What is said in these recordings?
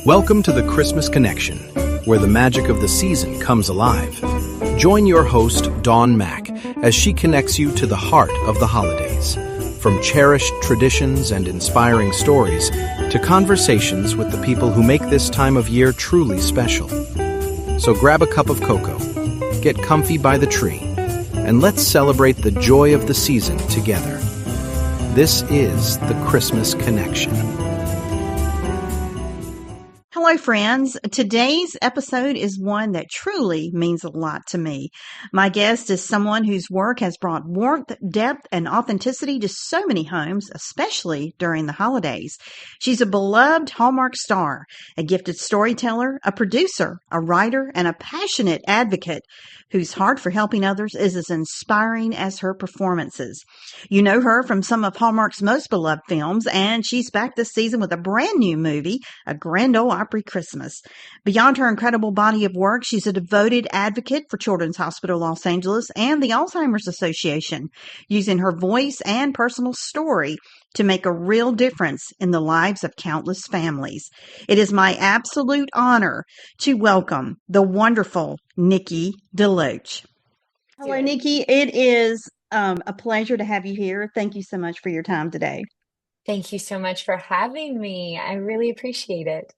Welcome to the Christmas Connection, where the magic of the season comes alive. Join your host, Dawn Mack, as she connects you to the heart of the holidays. From cherished traditions and inspiring stories to conversations with the people who make this time of year truly special. So grab a cup of cocoa, get comfy by the tree, and let's celebrate the joy of the season together. This is the Christmas Connection. Hello, friends. Today's episode is one that truly means a lot to me. My guest is someone whose work has brought warmth, depth, and authenticity to so many homes, especially during the holidays. She's a beloved Hallmark star, a gifted storyteller, a producer, a writer, and a passionate advocate whose heart for helping others is as inspiring as her performances. You know her from some of Hallmark's most beloved films, and she's back this season with a brand new movie, A Grand Ole Opry Christmas. Beyond her incredible body of work, she's a devoted advocate for Children's Hospital Los Angeles and the Alzheimer's Association, using her voice and personal story to make a real difference in the lives of countless families. It is my absolute honor to welcome the wonderful Nikki DeLoach. Hello, Nikki. It is a pleasure to have you here. Thank you so much for your time today. Thank you so much for having me. I really appreciate it.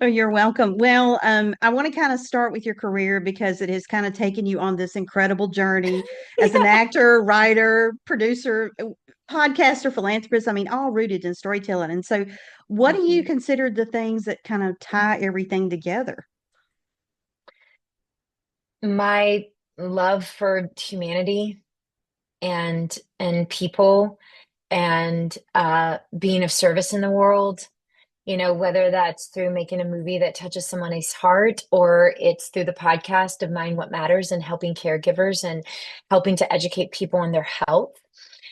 Oh, you're welcome. Well, I want to kind of start with your career because it has kind of taken you on this incredible journey as an actor, writer, producer, podcaster, philanthropist. I mean, all rooted in storytelling. And so, what do you consider the things that kind of tie everything together? My love for humanity and people and being of service in the world, you know, whether that's through making a movie that touches someone's heart or it's through the podcast of Mind What Matters and helping caregivers and helping to educate people on their health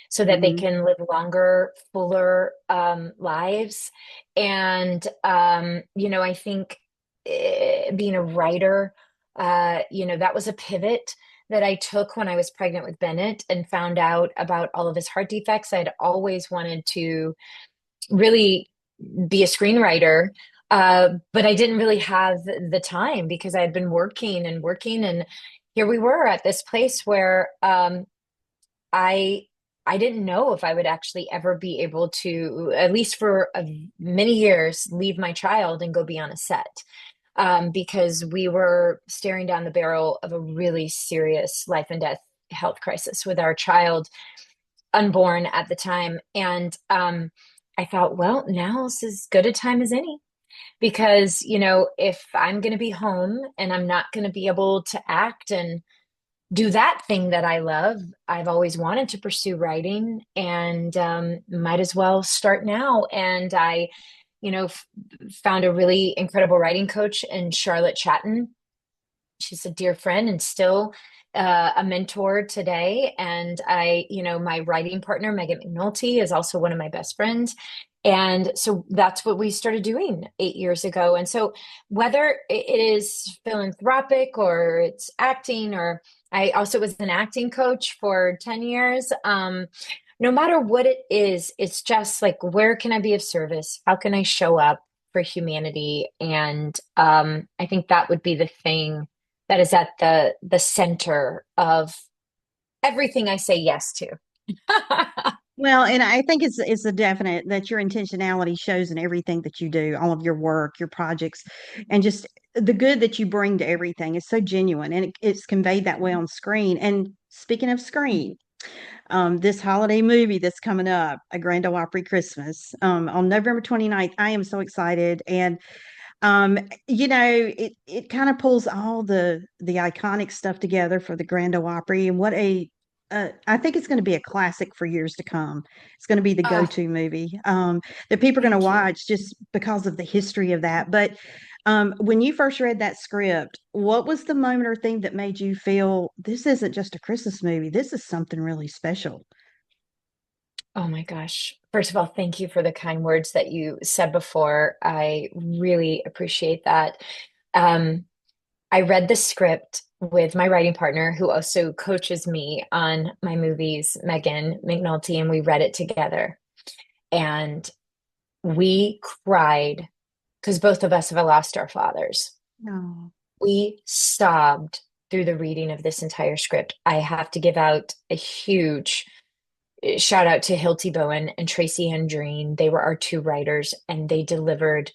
so that they can live longer, fuller lives. And, you know, I think being a writer, you know, that was a pivot that I took when I was pregnant with Bennett and found out about all of his heart defects. I'd always wanted to really be a screenwriter, but I didn't really have the time because I had been working, and here we were at this place where I didn't know if I would actually ever be able to, at least for many years, leave my child and go be on a set. Because we were staring down the barrel of a really serious life and death health crisis with our child unborn at the time. And I thought, well, now is as good a time as any, because, you know, if I'm going to be home and I'm not going to be able to act and do that thing that I love, I've always wanted to pursue writing, and might as well start now. And I found a really incredible writing coach in Charlotte Chatton. She's a dear friend and still a mentor today. And my writing partner, Megan McNulty, is also one of my best friends. And so that's what we started doing 8 years ago. And so whether it is philanthropic or it's acting, or I also was an acting coach for 10 years, no matter what it is, it's just like, where can I be of service? How can I show up for humanity? And I think that would be the thing that is at the center of everything I say yes to. Well, and I think it's a definite that your intentionality shows in everything that you do, all of your work, your projects, and just the good that you bring to everything is so genuine, and it's conveyed that way on screen. And speaking of screen, this holiday movie that's coming up, A Grand Ole Opry Christmas, on November 29th, I am so excited. And it kind of pulls all the iconic stuff together for the Grand Ole Opry, and I think it's going to be a classic for years to come. It's going to be the go-to movie that people are going to watch just because of the history of that. But when you first read that script, what was the moment or thing that made you feel this isn't just a Christmas movie? This is something really special? Oh my gosh. First of all, thank you for the kind words that you said before. I really appreciate that. I read the script with my writing partner, who also coaches me on my movies, Megan McNulty, and we read it together. And we cried because both of us have lost our fathers. No. We sobbed through the reading of this entire script. I have to give out a huge shout out to Hilty Bowen and Tracy Hendreen. They were our two writers, and they delivered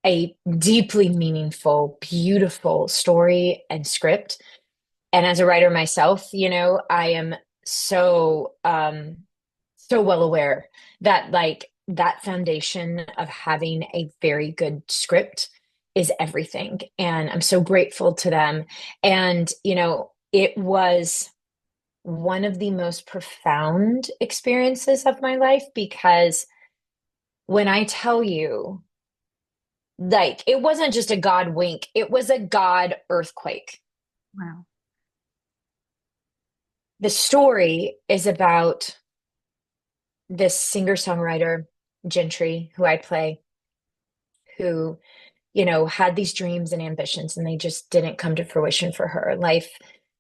a deeply meaningful, beautiful story and script. And as a writer myself, I am so well aware that like that foundation of having a very good script is everything. And I'm so grateful to them. And, it was one of the most profound experiences of my life, because when I tell you, like, it wasn't just a God wink, it was a God earthquake. Wow. The story is about this singer-songwriter, Gentry, who I play, who, had these dreams and ambitions, and they just didn't come to fruition for her.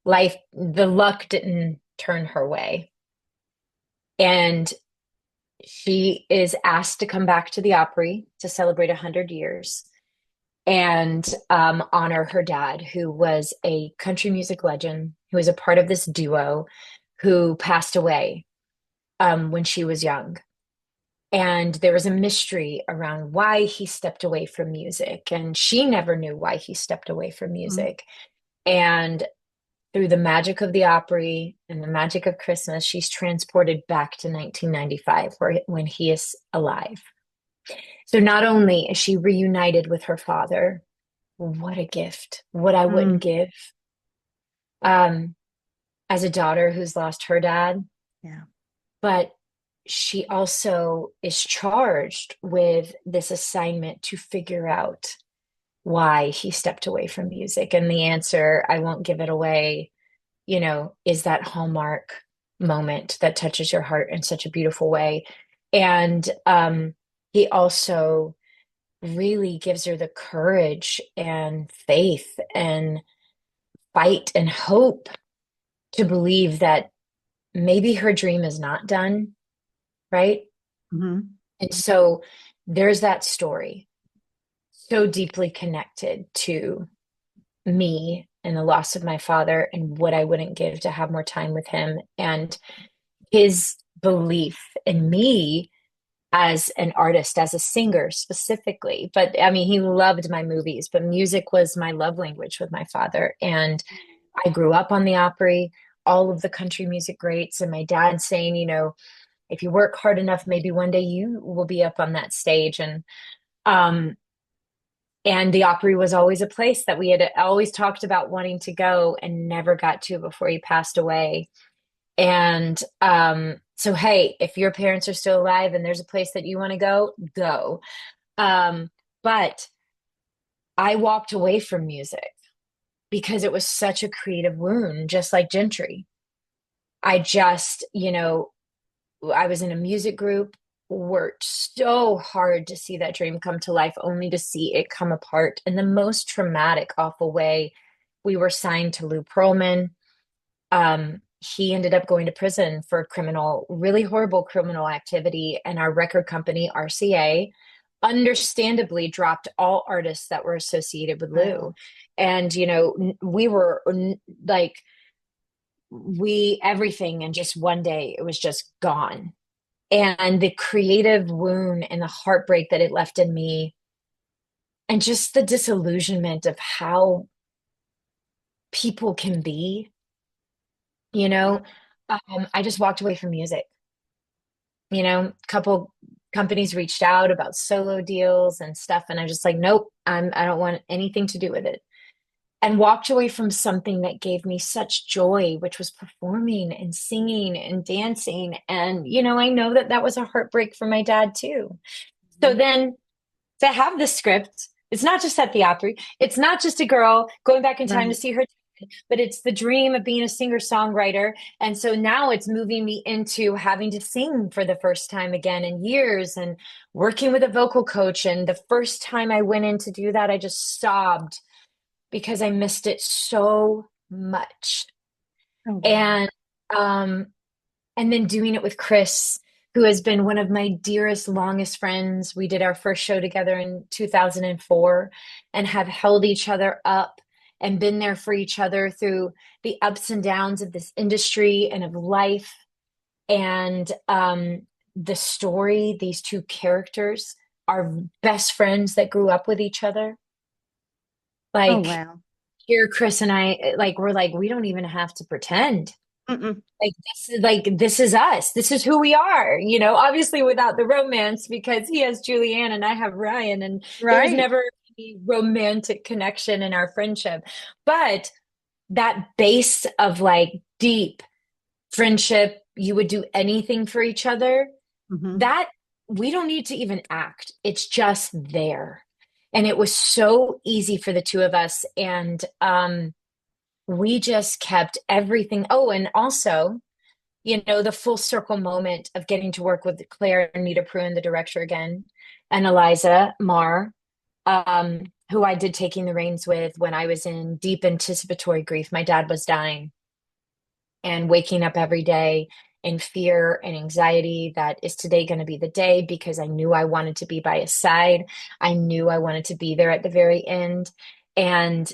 The luck didn't turn her way. And she is asked to come back to the Opry to celebrate 100 years and honor her dad, who was a country music legend, who was a part of this duo, who passed away when she was young. And there was a mystery around why he stepped away from music. And she never knew why he stepped away from music. And through the magic of the Opry and the magic of Christmas, she's transported back to 1995, when he is alive. So not only is she reunited with her father, what a gift, what I wouldn't give. As a daughter who's lost her dad. Yeah. But she also is charged with this assignment to figure out why he stepped away from music. And the answer, I won't give it away, is that Hallmark moment that touches your heart in such a beautiful way. And he also really gives her the courage and faith and fight and hope to believe that maybe her dream is not done, right? Mm-hmm. And so there's that story, so deeply connected to me and the loss of my father and what I wouldn't give to have more time with him, and his belief in me as an artist, as a singer specifically. But I mean, he loved my movies, but music was my love language with my father. And I grew up on the Opry, all of the country music greats, and my dad saying, if you work hard enough, maybe one day you will be up on that stage. And the Opry was always a place that we had always talked about wanting to go and never got to before he passed away. And so, hey, if your parents are still alive and there's a place that you want to go, go. But I walked away from music because it was such a creative wound, just like Gentry. I just, I was in a music group, worked so hard to see that dream come to life, only to see it come apart in the most traumatic, awful way. We were signed to Lou Pearlman. He ended up going to prison for really horrible criminal activity. And our record company, RCA, understandably dropped all artists that were associated with Lou. Wow. And, we were like, everything, and just one day it was just gone. And the creative wound and the heartbreak that it left in me, and just the disillusionment of how people can be, I just walked away from music. A couple companies reached out about solo deals and stuff, and I was just like, nope, I don't want anything to do with it. And walked away from something that gave me such joy, which was performing and singing and dancing. And, I know that was a heartbreak for my dad too. So then to have the script, it's not just at the Opry. It's not just a girl going back in time to see her, but it's the dream of being a singer-songwriter. And so now it's moving me into having to sing for the first time again in years, and working with a vocal coach. And the first time I went in to do that, I just sobbed because I missed it so much. Oh, wow. And then doing it with Chris, who has been one of my dearest, longest friends. We did our first show together in 2004 and have held each other up and been there for each other through the ups and downs of this industry and of life. And the story, these two characters are best friends that grew up with each other. Oh, Like wow. here, Chris and I, like, we're like, we don't even have to pretend. Mm-mm. Like this is us. This is who we are, obviously without the romance because he has Julianne and I have Ryan, and there was Right. never any romantic connection in our friendship. But that base of like deep friendship, you would do anything for each other, Hmm. that we don't need to even act. It's just there. And it was so easy for the two of us. And we just kept everything. Oh, and also, the full circle moment of getting to work with Claire and Nita Pruen, the director again, and Eliza Marr, who I did Taking the Reins with when I was in deep anticipatory grief. My dad was dying and waking up every day in fear and anxiety that is today going to be the day, because I knew I wanted to be by his side. I knew I wanted to be there at the very end. And,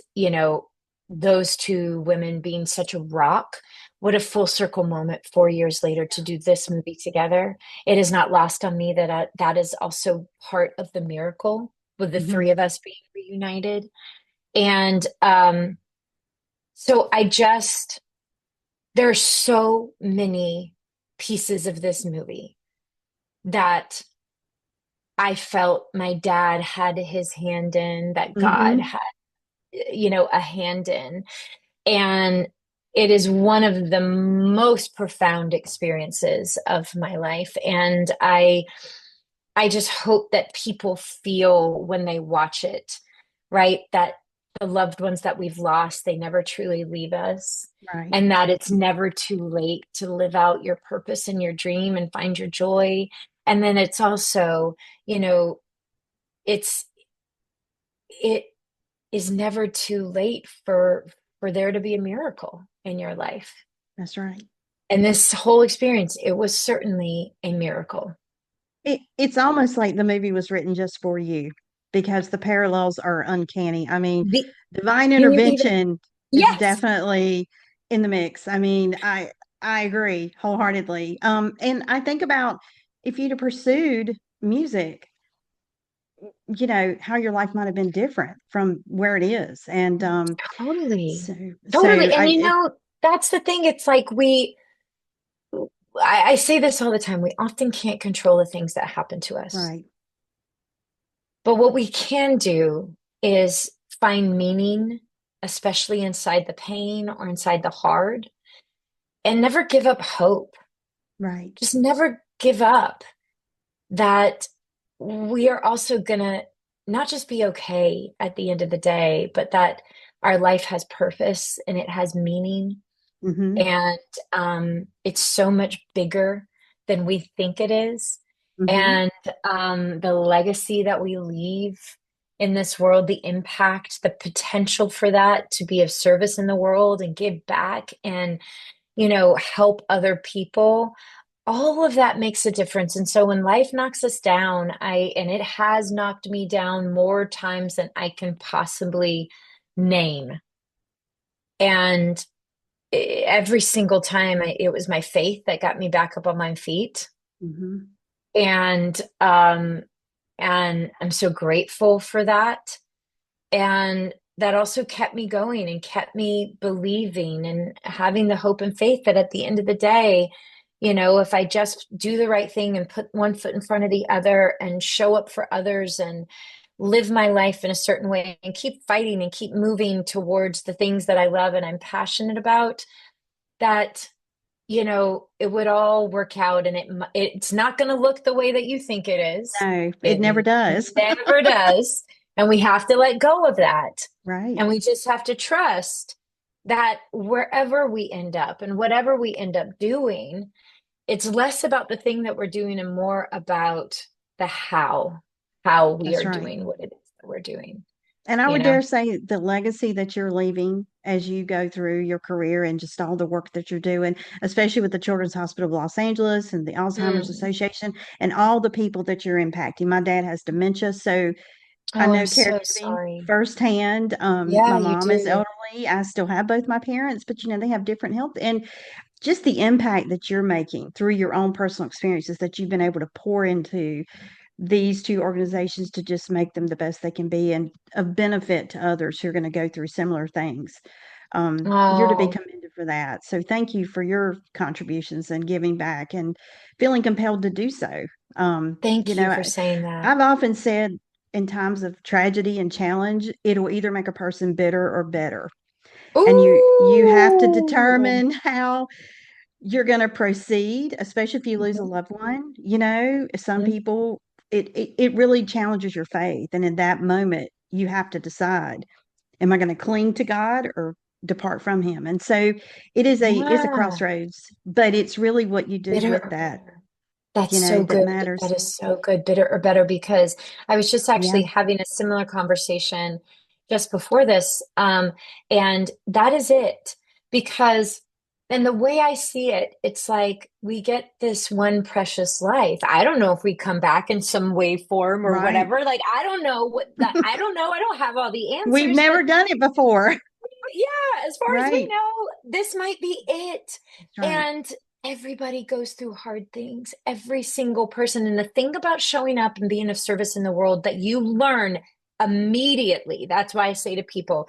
those two women being such a rock, what a full circle moment 4 years later to do this movie together. It is not lost on me that that is also part of the miracle with the Hmm. three of us being reunited. And so there are so many pieces of this movie that I felt my dad had his hand in, that God Hmm. had, a hand in. And it is one of the most profound experiences of my life. And I just hope that people feel when they watch it, right? That the loved ones that we've lost, they never truly leave us. Right. And that it's never too late to live out your purpose and your dream and find your joy. And then it's also, you know, it's it is never too late for there to be a miracle in your life. That's right. And this whole experience, it was certainly a miracle. It's almost like the movie was written just for you because the parallels are uncanny. I mean, The, divine can you even intervention is Yes. definitely in the mix. I mean, I agree wholeheartedly. And I think about if you'd have pursued music, how your life might have been different from where it is. And Totally. so Totally. And it that's the thing. It's like I say this all the time. We often can't control the things that happen to us. right, But what we can do is find meaning, especially inside the pain or inside the hard, and never give up hope. right, Just never give up that we are also gonna not just be okay at the end of the day, but that our life has purpose and it has meaning. mm-hmm, And it's so much bigger than we think it is. mm-hmm, And the legacy that we leave in this world, the impact, the potential for that to be of service in the world and give back and, help other people, all of that makes a difference. And so when life knocks us down, and it has knocked me down more times than I can possibly name. And every single time it was my faith that got me back up on my feet. mm-hmm. And I'm so grateful for that. And that also kept me going and kept me believing and having the hope and faith that at the end of the day, if I just do the right thing and put one foot in front of the other and show up for others and live my life in a certain way and keep fighting and keep moving towards the things that I love and I'm passionate about, that it would all work out, and it's not going to look the way that you think it is. No, it never It does. never does. And we have to let go of that. Right, And we just have to trust that wherever we end up and whatever we end up doing, it's less about the thing that we're doing and more about the how we that's are right. doing what it is that we're doing. And I you would know? dare say the legacy that you're leaving as you go through your career and just all the work that you're doing, especially with the Children's Hospital of Los Angeles and the Alzheimer's Mm. Association and all the people that you're impacting. My dad has dementia, so I Oh, I'm know so caregiving sorry. firsthand. Yeah, My you mom is do. elderly. I still have both my parents, but they have different health and just the impact that you're making through your own personal experiences that you've been able to pour into these two organizations to just make them the best they can be and of benefit to others who are going to go through similar things. You're to be Oh, commended for that. So thank you for your contributions and giving back and feeling compelled to do so. You thank you know, for saying that. I've often said in times of tragedy and challenge, it'll either make a person bitter or better. And you have to Ooh. determine how you're going to proceed, especially if you lose a Mhm, loved one. Some mhm. people, it really challenges your faith. And in that moment, you have to decide, am I going to cling to God or depart from him? And so it's a Yeah. crossroads, but it's really what you do Bitter with or that, better. That's so that good. matters. That is so good. Bitter or better, because I was just Yeah. actually having a similar conversation just before this. And that is it. Because, and the way I see it, it's like we get this one precious life. I don't know if we come back in some way, form, or Right. whatever. Like, I don't know what that, I don't know. I don't have all the We've answers, but never done it before. yeah, as far as we Right. know, this might be it. That's right. And everybody goes through hard things, every single person. And the thing about showing up and being of service in the world that you learn immediately. That's why I say to people,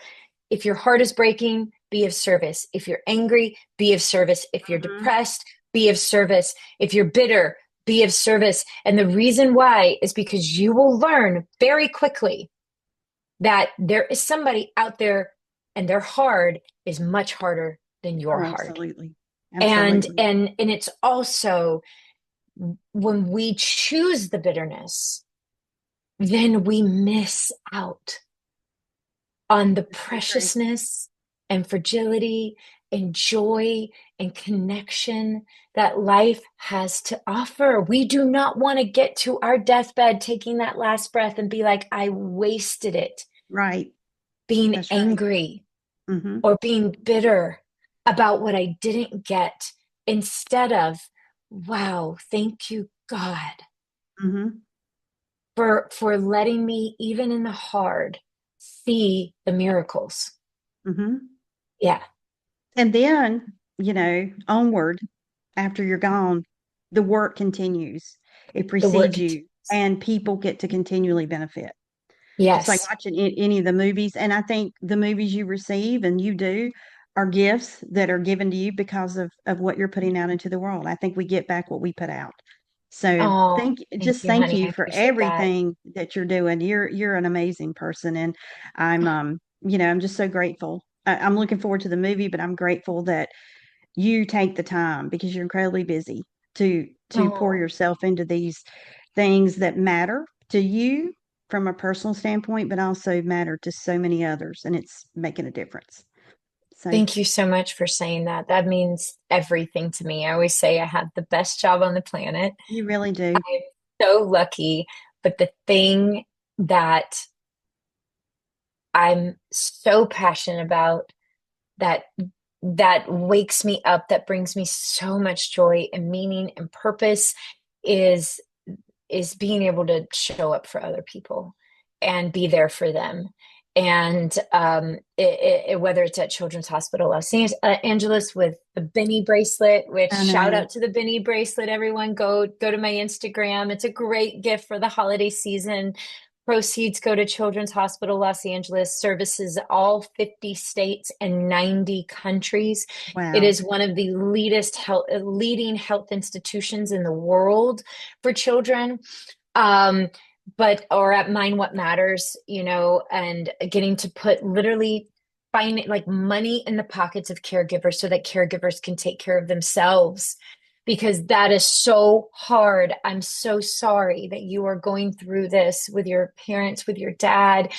if your heart is breaking, be of service. If you're angry, be of service. If you're Hmm. depressed, be of service. If you're bitter, be of service. And the reason why is because you will learn very quickly that there is somebody out there and their hard is much harder than your Oh, hard. absolutely. And Absolutely. and and it's also when we choose the bitterness, then we miss out on the That's so true. preciousness and fragility and joy and connection that life has to offer. We do not want to get to our deathbed taking that last breath and be like, I wasted it Right. being That's right. angry Hmm. or being bitter about what I didn't get, instead of, wow, thank you, God, Hmm. for letting me, even in the hard, see the miracles. Hmm. Yeah, And then, onward after you're gone, the work continues. It the work precedes you, continues. and people get to continually benefit. Just like Yes. watching any of the movies. And I think the movies you receive and you do are gifts that are given to you because of what you're putting out into the world. I think we get back what we put out. So Oh, thank you, thank honey. I you for appreciate that. everything that you're doing. You're an amazing person. And I'm just so grateful. I'm looking forward to the movie, but I'm grateful that you take the time because you're incredibly busy to pour Oh, yourself into these things that matter to you from a personal standpoint, but also matter to so many others, and it's making a difference. So thank you so much for saying that. That means everything to me. I always say I have the best job on the planet. you really do. I'm so lucky. But the thing that I'm so passionate about, that wakes me up, that brings me so much joy and meaning and purpose, is being able to show up for other people and be there for them. And whether it's at Children's Hospital Angeles with the Benny Bracelet, which, I shout know. out to the Benny Bracelet, everyone, go to my Instagram. It's a great gift for the holiday season. Proceeds go to Children's Hospital Los Angeles, services all 50 states and 90 countries. It Wow. is one of the leading health institutions in the world for children. Um, but or at Mind What Matters, and getting to put literally finding like money in the pockets of caregivers so that caregivers can take care of themselves, because that is so hard. I'm so sorry that you are going through this with your parents, with your dad,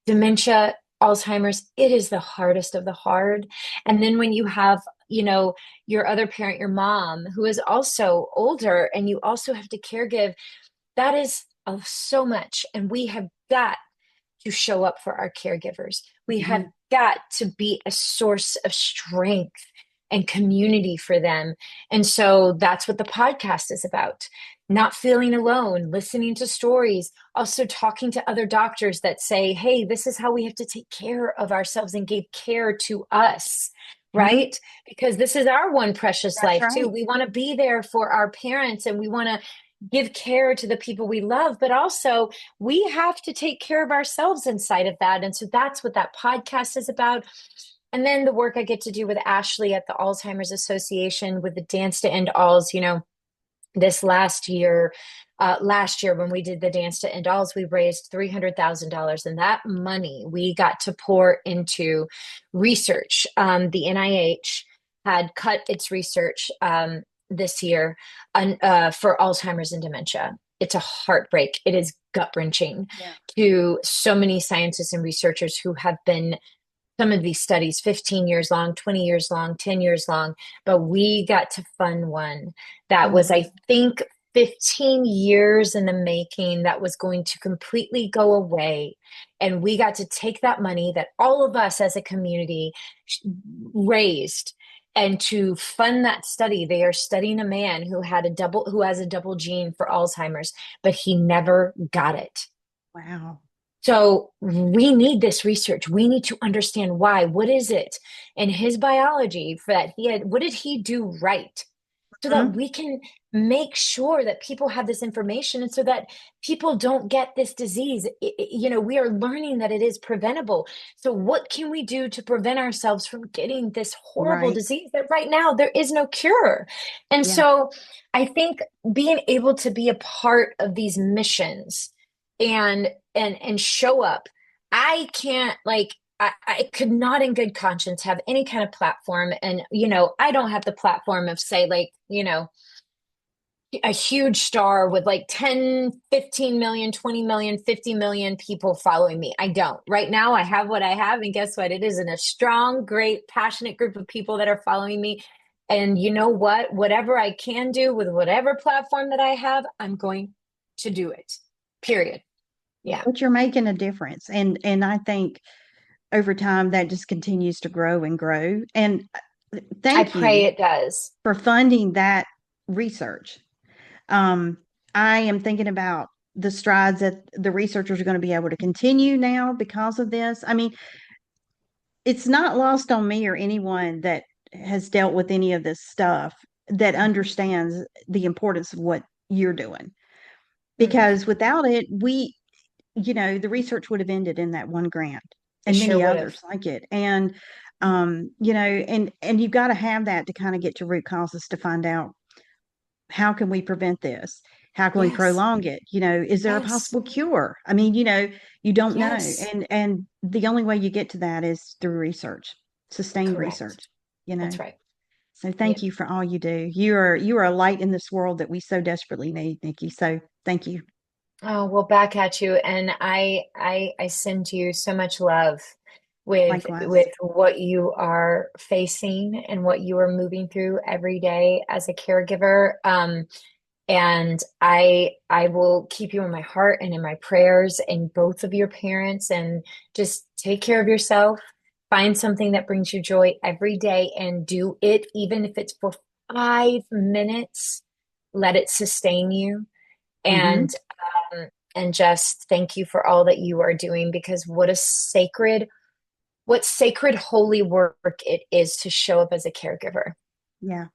dementia, Alzheimer's. It is the hardest of the hard. And then when you have, your other parent, your mom, who is also older, and you also have to caregive, that is so much. And we have got to show up for our caregivers. We have Mhm. got to be a source of strength and community for them. And so that's what the podcast is about. Not feeling alone, listening to stories, also talking to other doctors that say, hey, this is how we have to take care of ourselves and give care to us, Mhm. right? Because this is our one precious That's life too. right. We want to be there for our parents and we want to give care to the people we love, but also we have to take care of ourselves inside of that. And so that's what that podcast is about. And then the work I get to do with Ashley at the Alzheimer's Association with the Dance to End Alls, this last year when we did the Dance to End Alls, we raised $300,000, and that money we got to pour into research. The NIH had cut its research this year for Alzheimer's and dementia. It's a heartbreak. It is gut wrenching Yeah. to so many scientists and researchers who have been some of these studies 15 years long, 20 years long, 10 years long, but we got to fund one that was, Mhm. I think, 15 years in the making that was going to completely go away. And we got to take that money that all of us as a community raised and to fund that study. They are studying a man who has a double gene for Alzheimer's, but he never got it. Wow. So we need this research. We need to understand why. What is it in his biology that he had? What did he do right? So that Mhm. we can make sure that people have this information and so that people don't get this disease. We are learning that it is preventable. So what can we do to prevent ourselves from getting this horrible Right. disease that right now there is no cure? And Yeah. so I think being able to be a part of these missions and show up, I can't like I could not in good conscience have any kind of platform. And, I don't have the platform of say like, a huge star with like 10, 15 million, 20 million, 50 million people following me. I don't. Right now, I have what I have. And guess what? It is in a strong, great, passionate group of people that are following me. And you know what? Whatever I can do with whatever platform that I have, I'm going to do it. Period. Yeah. But you're making a difference. And I think over time that just continues to grow and grow. And I thank pray you it does. for funding that research. Um, I am thinking about the strides that the researchers are going to be able to continue now because of this. I mean, it's not lost on me or anyone that has dealt with any of this stuff that Mhm. understands the importance of what you're doing. Mm. Because without it, the research would have ended in that one grant It and sure many would have. others like it. And and you've got to have that to kind of get to root causes to find out how can we prevent this? How can we Yes. prolong it? Is there a Yes. possible cure? I mean, you don't know. Yes. And the only way you get to that is through research, sustained Correct. research, That's right. So Yeah. thank you for all you do. You are a light in this world that we so desperately need, Nikki. So thank you. Oh, well, back at you. And I send you so much love with Likewise. what you are facing and what you are moving through every day as a caregiver. And I will keep you in my heart and in my prayers and both of your parents and just take care of yourself. Find something that brings you joy every day and do it, even if it's for 5 minutes. Let it sustain you Hmm. and and just thank you for all that you are doing because what sacred holy work it is to show up as a caregiver. Yeah.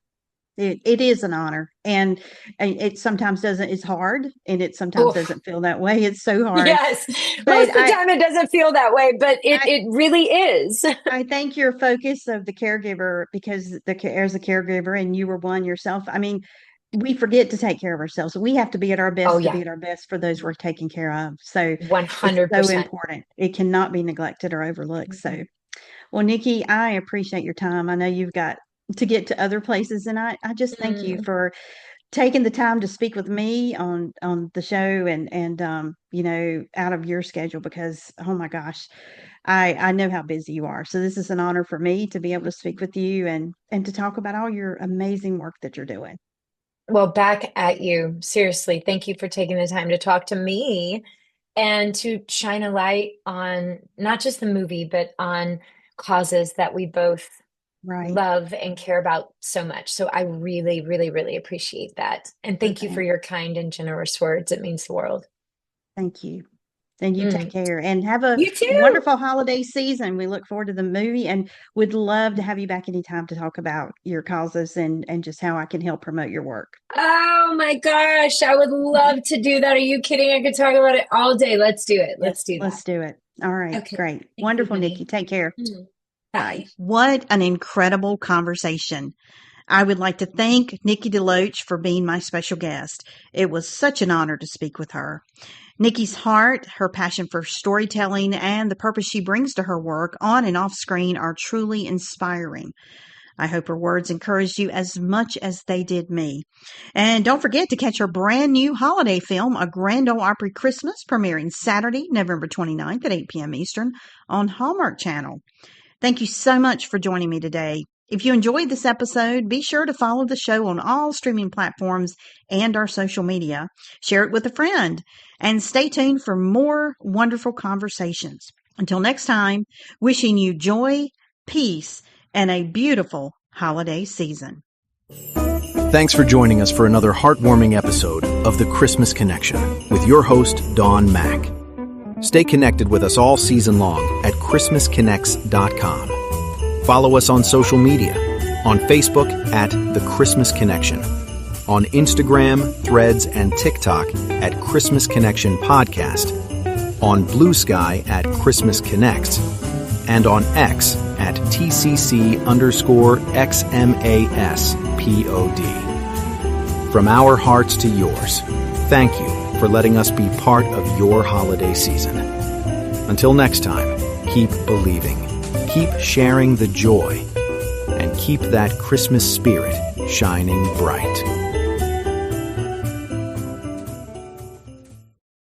It is an honor, and it sometimes doesn't. It's hard, and it sometimes Oof. doesn't feel that way. It's so hard, Yes, but most of the time it doesn't feel that way, but it I it really is. I thank your focus of the caregiver because as a caregiver, and you were one yourself. I mean, we forget to take care of ourselves. We have to be at our Oh best to yeah, be at our best for those we're taking care of. So it's so 100%. important. It cannot be neglected or overlooked. Mhm. So, well, Nikki, I appreciate your time. I know you've got to get to other places, and I just thank you Mm. for taking the time to speak with me on the show and out of your schedule because oh my gosh, I know how busy you are. So this is an honor for me to be able to speak with you and to talk about all your amazing work that you're doing. Well, back at you. Seriously, thank you for taking the time to talk to me and to shine a light on not just the movie, but on causes that we both Right. love and care about so much. So I really, really, really appreciate that. And thank you for Okay. your kind and generous words. It means the world. Thank you. And you take Mm. care and have a You too. wonderful holiday season. We look forward to the movie and would love to have you back anytime to talk about your causes and just how I can help promote your work. Oh my gosh, I would love to do that. Are you kidding? I could talk about it all day. Let's do it. Yes, Let's do that. let's do it. All right, Okay. great. Thank you, Wonderful, Nikki. honey. Take care. Mm. Bye. Bye. What an incredible conversation. I would like to thank Nikki DeLoach for being my special guest. It was such an honor to speak with her. Nikki's heart, her passion for storytelling, and the purpose she brings to her work on and off screen are truly inspiring. I hope her words encouraged you as much as they did me. And don't forget to catch her brand new holiday film, A Grand Ole Opry Christmas, premiering Saturday, November 29th at 8 p.m. Eastern on Hallmark Channel. Thank you so much for joining me today. If you enjoyed this episode, be sure to follow the show on all streaming platforms and our social media. Share it with a friend and stay tuned for more wonderful conversations. Until next time, wishing you joy, peace, and a beautiful holiday season. Thanks for joining us for another heartwarming episode of The Christmas Connection with your host, Dawn Mack. Stay connected with us all season long at ChristmasConnects.com. Follow us on social media, on Facebook at The Christmas Connection, on Instagram, Threads, and TikTok at Christmas Connection Podcast, on Blue Sky at Christmas Connects, and on X at TCC_XMASPOD. From our hearts to yours, thank you for letting us be part of your holiday season. Until next time, keep believing, keep sharing the joy, and keep that Christmas spirit shining bright.